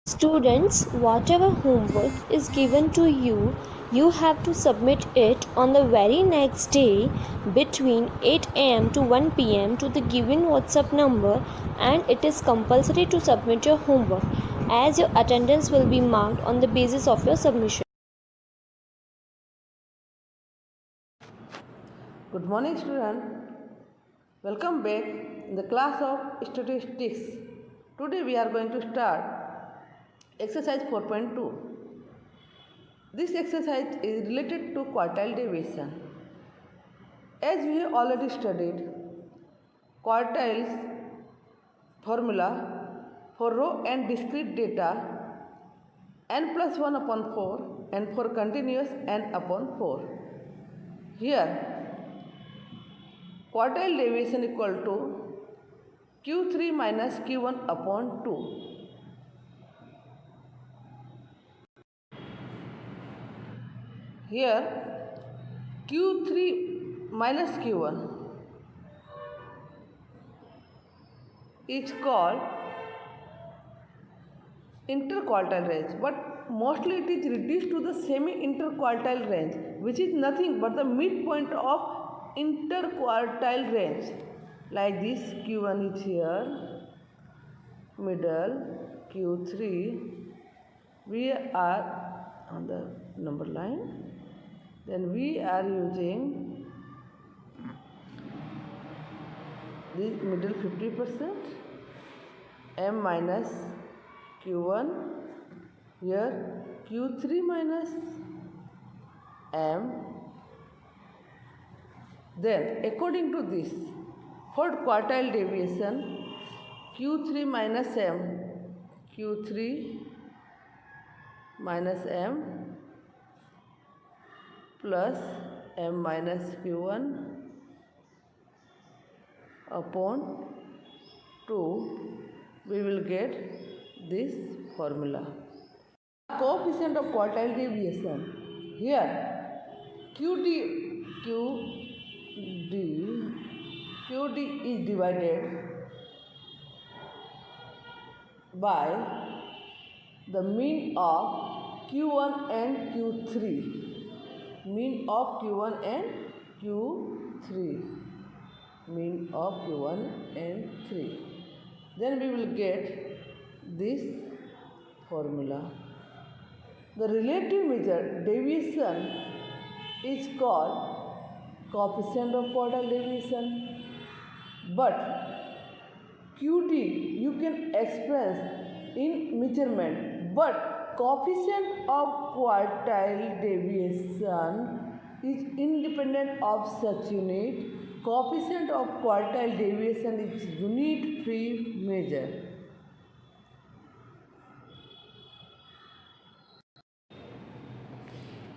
Students, whatever homework is given to you, you have to submit it on the very next day between 8 am to 1 pm to the given WhatsApp number, and it is compulsory to submit your homework as your attendance will be marked on the basis of your submission. Good morning, student. Welcome back in the class of statistics. Today we are going to start exercise 4.2. This exercise is related to quartile deviation. As we have already studied, quartiles formula for row and discrete data n plus 1 upon 4 and for continuous n upon 4. Here quartile deviation equal to Q3 minus Q1 upon 2. Here Q3 minus Q1 is called interquartile range, but mostly it is reduced to the semi-interquartile range, which is nothing but the midpoint of interquartile range. Like this, Q1 is here, middle, Q3, we are on the number line, then we are using this middle 50%, M minus Q1, here Q3 minus M. Then according to this, for quartile deviation, Q3 minus M, Q3 minus M plus M minus Q1 upon 2, we will get this formula. Coefficient of quartile deviation. Here QD is divided by the mean of Q1 and Q3. Mean of Q1 and Q3. Mean of Q1 and 3. Then we will get this formula. The relative measure deviation is called coefficient of quartile deviation, but QD you can express in measurement, but coefficient of quartile deviation is independent of such unit. Coefficient of quartile deviation is unit free measure.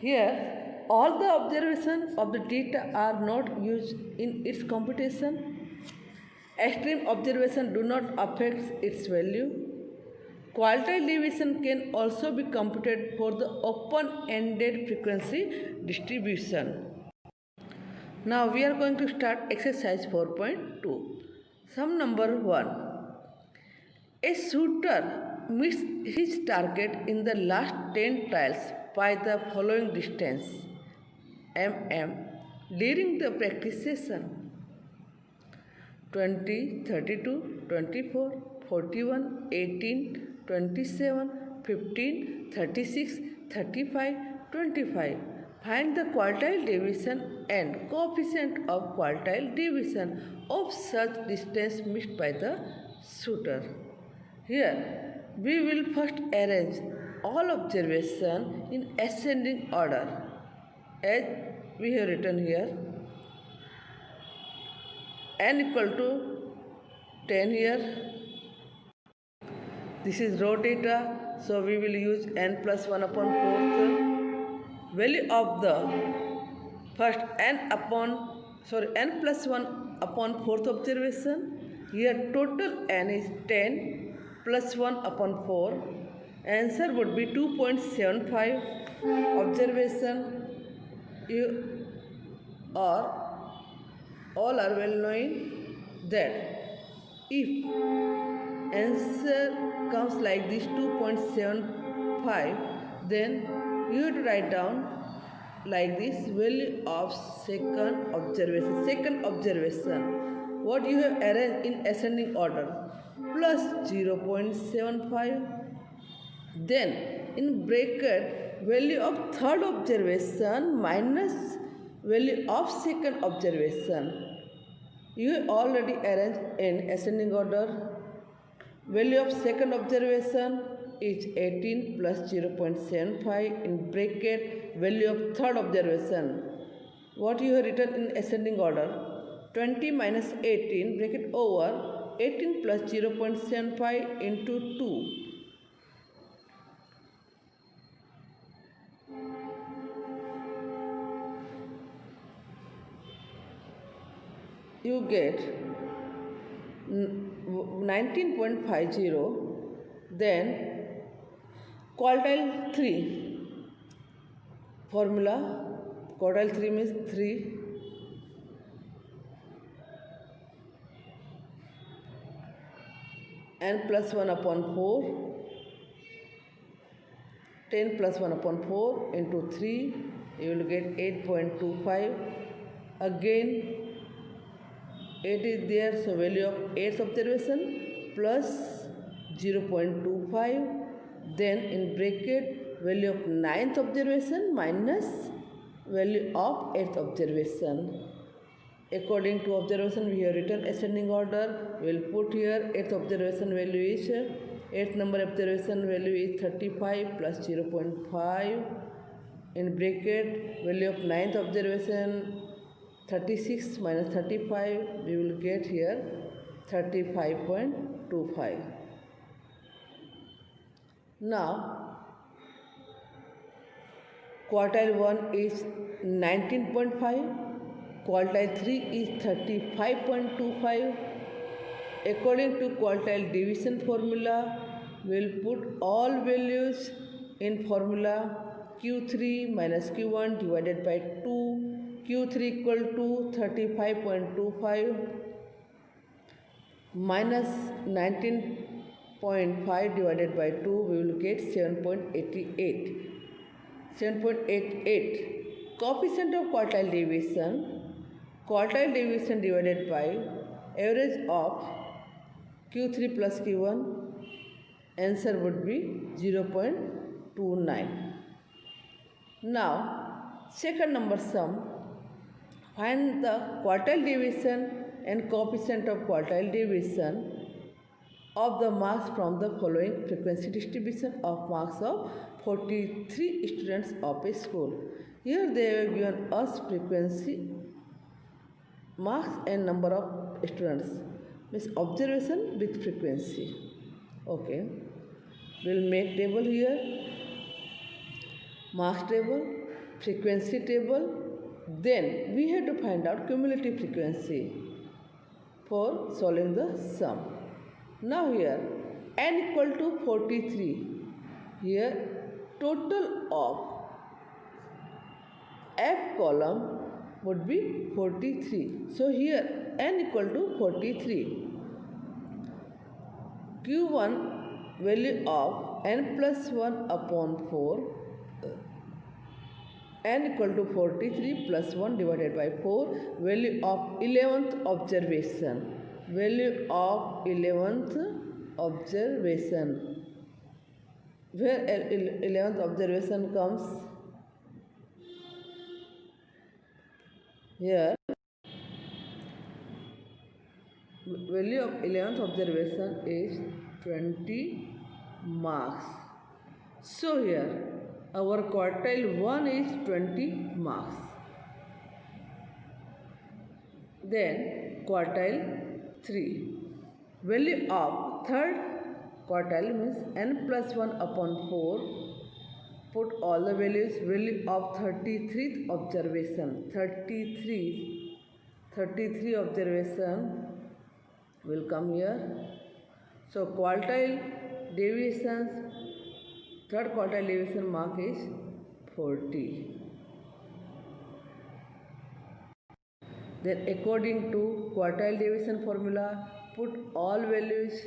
Here, all the observations of the data are not used in its computation. Extreme observation do not affect its value. Quartile deviation can also be computed for the open-ended frequency distribution. Now we are going to start exercise 4.2. Sum number 1. A shooter meets his target in the last 10 trials by the following distance mm during the practice session: 20, 32, 24, 41, 18, 27, 15, 36, 35, 25. Find the quartile deviation and coefficient of quartile deviation of such distance missed by the shooter. Here, we will first arrange all observation in ascending order, as we have written here. N equal to 10 here. This is raw data, so we will use n plus 1 upon 4th. Value of the first n plus 1 upon 4th observation. Here total n is 10 plus 1 upon 4. Answer would be 2.75. Observation all are well knowing that if answer comes like this 2.75, then you have to write down like this value of second observation. What you have arranged in ascending order plus 0.75, then in bracket value of third observation minus value of second observation. You have already arranged in ascending order. Value of second observation is 18 plus 0.75 in bracket value of third observation. What you have written in ascending order? 20 minus 18 bracket over 18 plus 0.75 into 2. You get 19.50. Then quartile 3 formula. Quartile 3 means 3 n plus 1 upon 4, 10 plus 1 upon 4 into 3, you will get 8.25. Again 8 is there, so value of 8th observation plus 0.25, then in bracket value of 9th observation minus value of 8th observation. According to observation, we have written ascending order. We will put here 8th observation value is 8th number observation value is 35 plus 0.5. In bracket value of 9th observation 36 minus 35, we will get here 35.25. Now quartile 1 is 19.5, quartile 3 is 35.25. According to quartile division formula, we will put all values in formula Q3 minus Q1 divided by 2. Q3 equal to 35.25 minus 19.5 divided by 2, we will get 7.88. 7.88. Coefficient of quartile division divided by average of Q3 plus Q1, answer would be 0.29. Now second number sum. Find the quartile division and coefficient of quartile division of the marks from the following frequency distribution of marks of 43 students of a school. Here they have given us frequency, marks and number of students, means observation with frequency. Okay, we will make table here, marks table, frequency table. Then we have to find out cumulative frequency for solving the sum. Now here n equal to 43. Here total of F column would be 43. So here n equal to 43. Q1 value of n plus 1 upon 4. N equal to 43 plus 1 divided by 4, value of 11th observation. Value of 11th observation. Where 11th observation comes? Here. Value of 11th observation is 20 marks. So here our quartile 1 is 20 marks. Then quartile 3. Value of third quartile means n plus 1 upon 4. Put all the values. Value of 33th observation. 33 observation will come here. So quartile deviations, third quartile deviation mark is 40. Then according to quartile deviation formula, put all values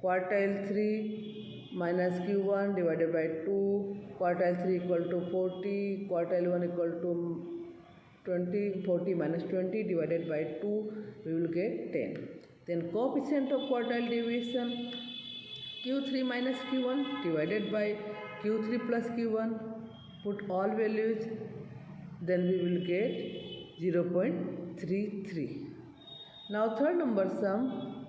quartile 3 minus q1 divided by 2, quartile 3 equal to 40, quartile 1 equal to 20, 40 minus 20 divided by 2, we will get 10. Then coefficient of quartile deviation, q3 minus q1 divided by q3 plus q1, put all values, then we will get 0.33. Now third number sum,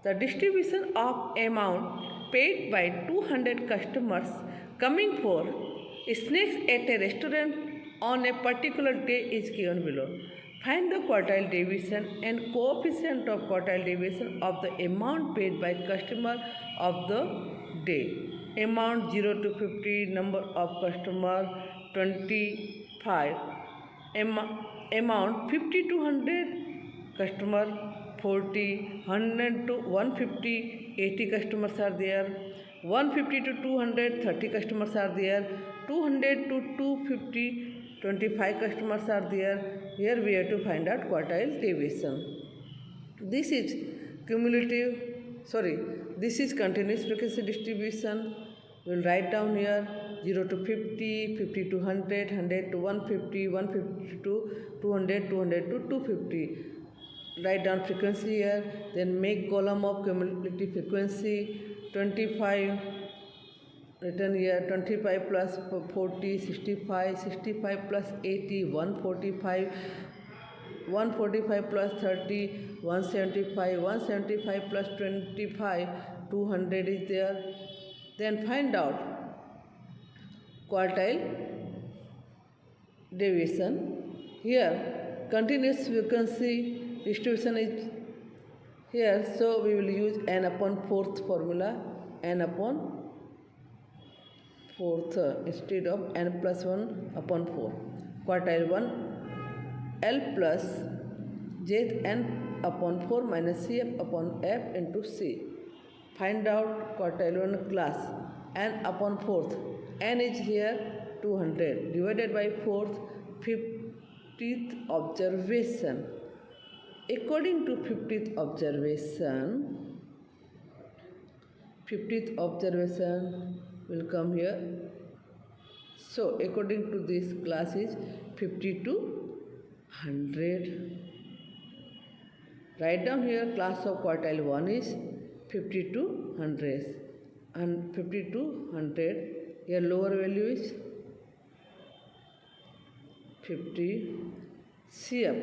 the distribution of amount paid by 200 customers coming for snacks at a restaurant on a particular day is given below. Find the quartile deviation and coefficient of quartile deviation of the amount paid by customer of the day. Amount 0 to 50, number of customer 25. Amount 50 to 100, customer 40, 100 to 150, 80 customers are there, 150 to 200, 30 customers are there, 200 to 250, 25 customers are there. Here we have to find out quartile deviation. This is continuous frequency distribution. We will write down here 0 to 50, 50 to 100, 100 to 150, 150 to 200, 200 to 250. Write down frequency here, then make column of cumulative frequency 25, written here 25 plus 40, 65, 65 plus 80, 145, 145 plus 30, 175, 175 plus 25, 200 is there. Then find out quartile deviation. Here continuous frequency distribution is here, so we will use n upon 4th formula, n upon 4th instead of n plus 1 upon 4. Quartile 1 L plus jth n upon 4 minus cf upon f into c. Find out quartile 1 class n upon 4th. N is here 200 divided by 4th, 50th observation. According to 50th observation will come here. So according to this class is 50 to 100. Write down here class of quartile 1 is 50 to 100 and 50 to 100. Here lower value is 50. CF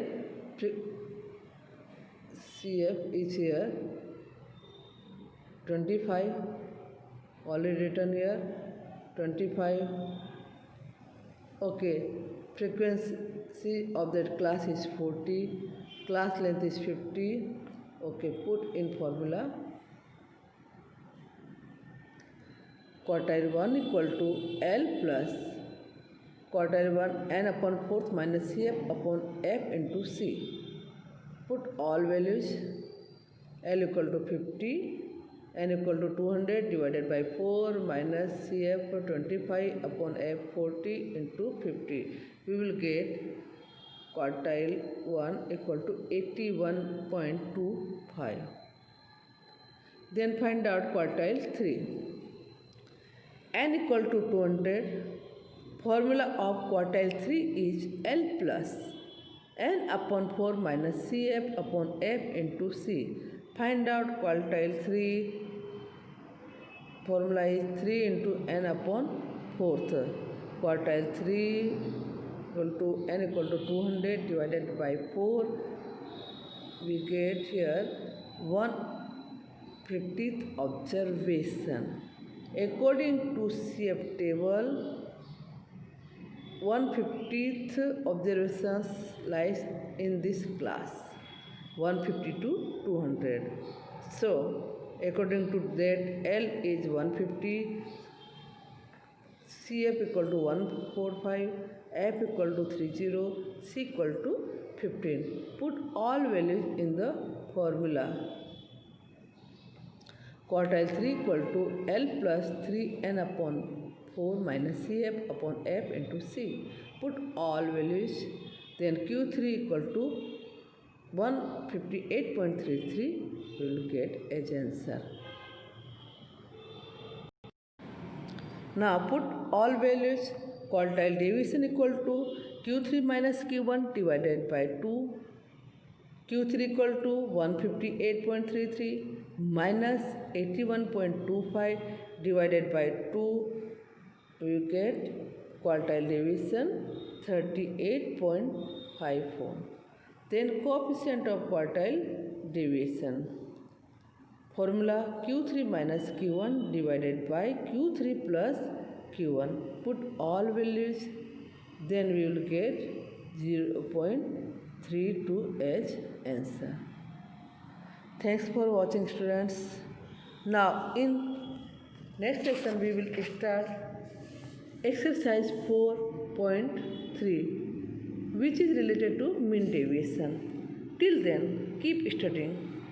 is here 25, already written here 25. Okay, frequency of that class is 40, class length is 50. Okay, put in formula. Quartile 1 equal to L plus quartile 1 n upon 4th minus cf upon f into c. Put all values. L equal to 50, n equal to 200 divided by 4 minus cf 25 upon f 40 into 50. We will get quartile 1 equal to 81.25. Then find out quartile 3. N equal to 200. Formula of quartile 3 is L plus n upon 4 minus cf upon f into c. Find out quartile 3. Formula is 3 into n upon 4th. Quartile 3 equal to n equal to 200 divided by 4. We get here 1/50th observation. According to CF table, 1/50th observations lies in this class, 150 to 200. So, according to that, L is 150, CF equal to 145, F equal to 30, C equal to 15. Put all values in the formula. Quartile 3 equal to L plus 3n upon 4 minus CF upon F into C. Put all values. Then Q3 equal to 158.33, we will get as answer. Now put all values. Quartile division equal to Q3 minus Q1 divided by 2. Q3 equal to 158.33 minus 81.25 divided by 2. We get quartile division 38.54. Then coefficient of quartile division. Formula Q3 minus Q1 divided by Q3 plus Q1. Put all values, then we will get 0.32 as answer. Thanks for watching, students. Now in next session we will start exercise 4.3, which is related to mean deviation. Till then, keep studying.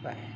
Bye.